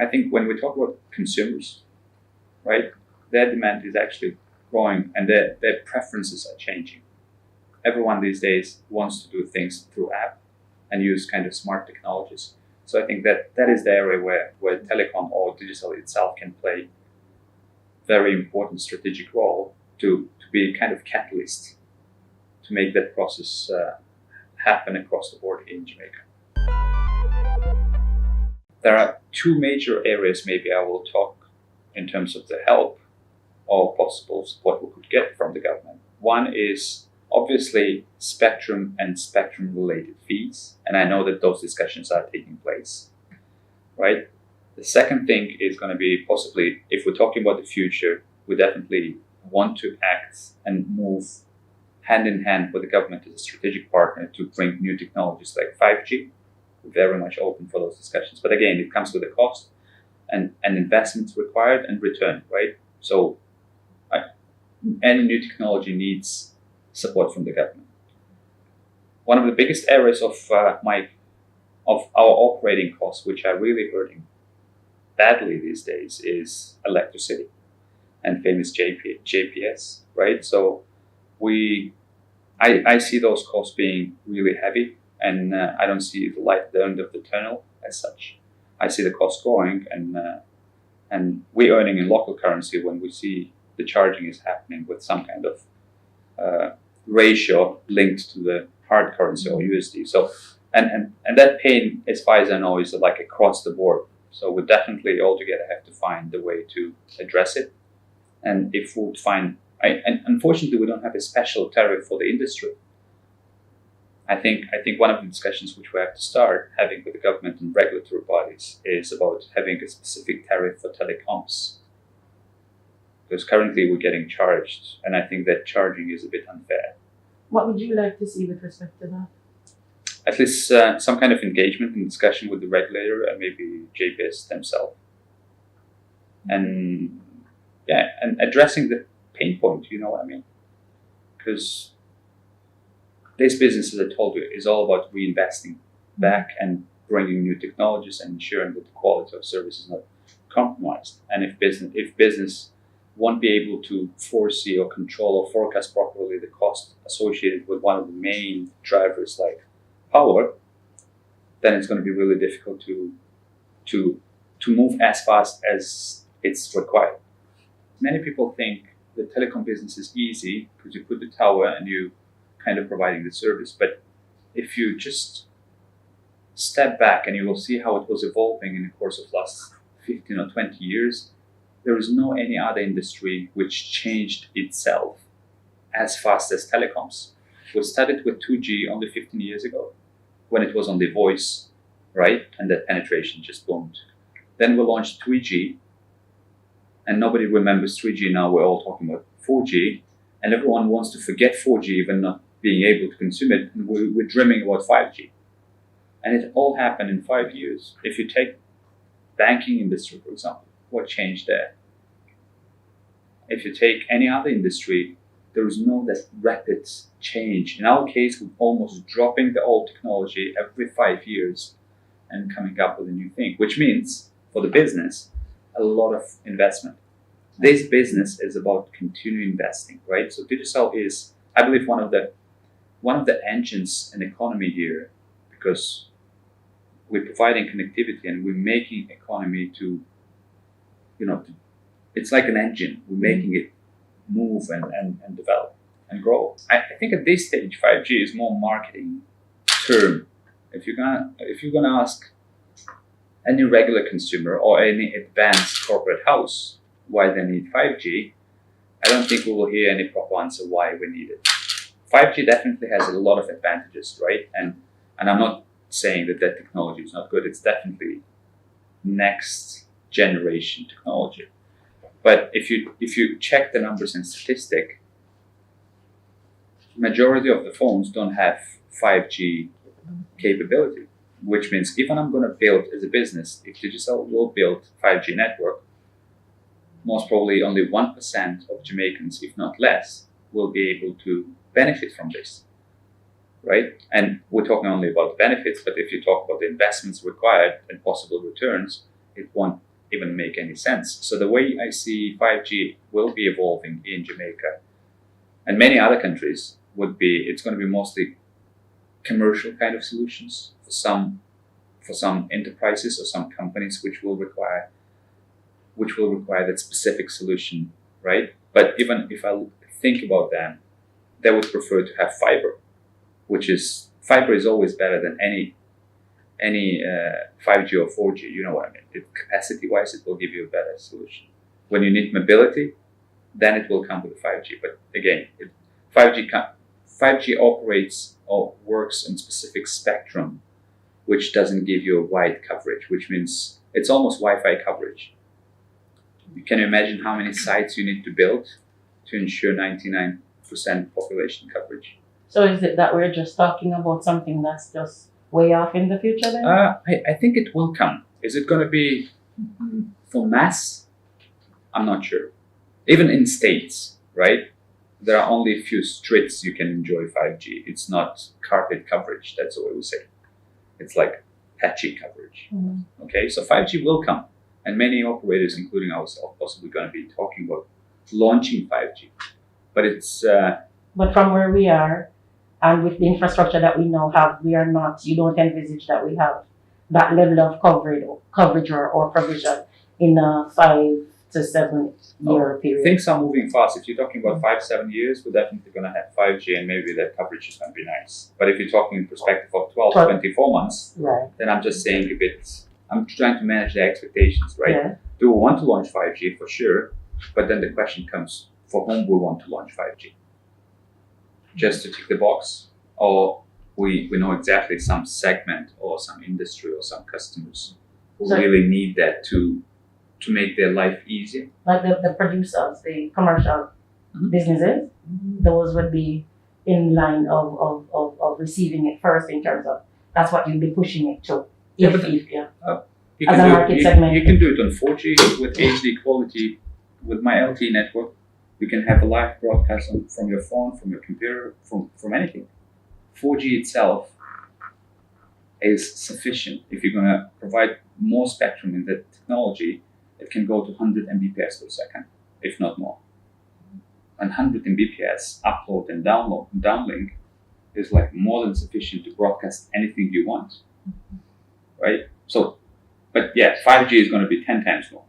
I think when we talk about consumers, right, their demand is actually growing and their preferences are changing. Everyone these days wants to do things through app and use kind of smart technologies. So I think that is the area where telecom or digital itself can play very important strategic role to be a kind of catalyst to make that process happen across the board in Jamaica. There are two major areas maybe I will talk in terms of the help or possible support we could get from the government. One is obviously spectrum and spectrum-related fees, and I know that those discussions are taking place, right? The second thing is going to be possibly, if we're talking about the future, we definitely want to act and move hand in hand with the government as a strategic partner to bring new technologies like 5G. We're very much open for those discussions. But again, it comes with a cost and investments required and return, right? So any new technology needs support from the government. One of the biggest areas of our operating costs, which are really hurting badly these days, is electricity and famous JPS, right? So I see those costs being really heavy, and I don't see the light at the end of the tunnel as such. I see the cost growing, and we're earning in local currency when we see the charging is happening with some kind of ratio linked to the hard currency or USD. So and that pain, as far as I know, is like across the board. So we definitely altogether have to find a way to address it. And if we find, and unfortunately, we don't have a special tariff for the industry. I think one of the discussions which we have to start having with the government and regulatory bodies is about having a specific tariff for telecoms. Because currently we're getting charged, and I think that charging is a bit unfair. What would you like to see with respect to that? At least some kind of engagement and discussion with the regulator and maybe JPS themselves. And addressing the pain point, you know what I mean? Because this business, as I told you, is all about reinvesting back and bringing new technologies and ensuring that the quality of service is not compromised. And if business won't be able to foresee or control or forecast properly the cost associated with one of the main drivers like power, then it's going to be really difficult to move as fast as it's required. Many people think the telecom business is easy because you put the tower and you kind of providing the service. But if you just step back and you will see how it was evolving in the course of last 15 or 20 years, there is no any other industry which changed itself as fast as telecoms. We started with 2G only 15 years ago when it was on the voice, right? And that penetration just boomed. Then we launched 3G, and nobody remembers 3G now. We're all talking about 4G, and everyone wants to forget 4G, even not being able to consume it, and we're dreaming about 5G. And it all happened in 5 years. If you take banking industry, for example, what changed there? If you take any other industry, there is no that rapid change. In our case, we're almost dropping the old technology every 5 years and coming up with a new thing, which means for the business, a lot of investment. This business is about continuing investing, right? So Digicel is, I believe, one of the engines in the economy here, because we're providing connectivity and we're making economy to, it's like an engine. We're making it move and develop and grow. I think at this stage, 5G is more marketing term. If you're gonna ask any regular consumer or any advanced corporate house why they need 5G, I don't think we will hear any proper answer why we need it. 5G definitely has a lot of advantages, right? And I'm not saying that technology is not good. It's definitely next generation technology. But if you check the numbers and statistic, majority of the phones don't have 5G capability, which means even I'm going to build as a business, if Digicel will build 5G network, most probably only 1% of Jamaicans, if not less, will be able to benefit from this, right? And we're talking only about benefits, but if you talk about the investments required and possible returns, it won't even make any sense. So the way I see 5G will be evolving in Jamaica and many other countries it's going to be mostly commercial kind of solutions for some enterprises or some companies which will require that specific solution, right? But even if I think about them, they would prefer to have fiber, fiber is always better than any 5G or 4G. You know what I mean? Capacity-wise, it will give you a better solution. When you need mobility, then it will come with 5G. But again, 5G operates or works in specific spectrum, which doesn't give you a wide coverage, which means it's almost Wi-Fi coverage. Can you imagine how many sites you need to build to ensure 99% population coverage? So is it that we're just talking about something that's just way off in the future then? I think it will come. Is it going to be for mass? I'm not sure. Even in states, right? There are only a few streets you can enjoy 5G. It's not carpet coverage. That's what we say. It's like patchy coverage. Mm-hmm. Okay, so 5G will come. And many operators, including ourselves, possibly going to be talking about launching 5G. But it's... But from where we are, and with the infrastructure that we now have, you don't envisage that we have that level of coverage or provision in a 5 to 7 year period. Things are moving fast. If you're talking about 5-7 years, we're definitely going to have 5G and maybe that coverage is going to be nice. But if you're talking in perspective of 12 to 24 months, right, then I'm just saying I'm trying to manage the expectations, right? Yeah. Do we want to launch 5G? For sure. But then the question comes, for whom we want to launch 5G? Just to tick the box? Or we know exactly some segment or some industry or some customers who really need that to make their life easier? Like the producers, the commercial businesses, those would be in line of receiving it first in terms of that's what you'd be pushing it to. You As a can market segment. You can do it on 4G with HD quality. With my LTE network, you can have a live broadcast from your phone, from your computer, from anything. 4G itself is sufficient. If you're going to provide more spectrum in the technology, it can go to 100 Mbps per second, if not more. And 100 Mbps upload and downlink is like more than sufficient to broadcast anything you want, right? So, but yeah, 5G is going to be 10 times more.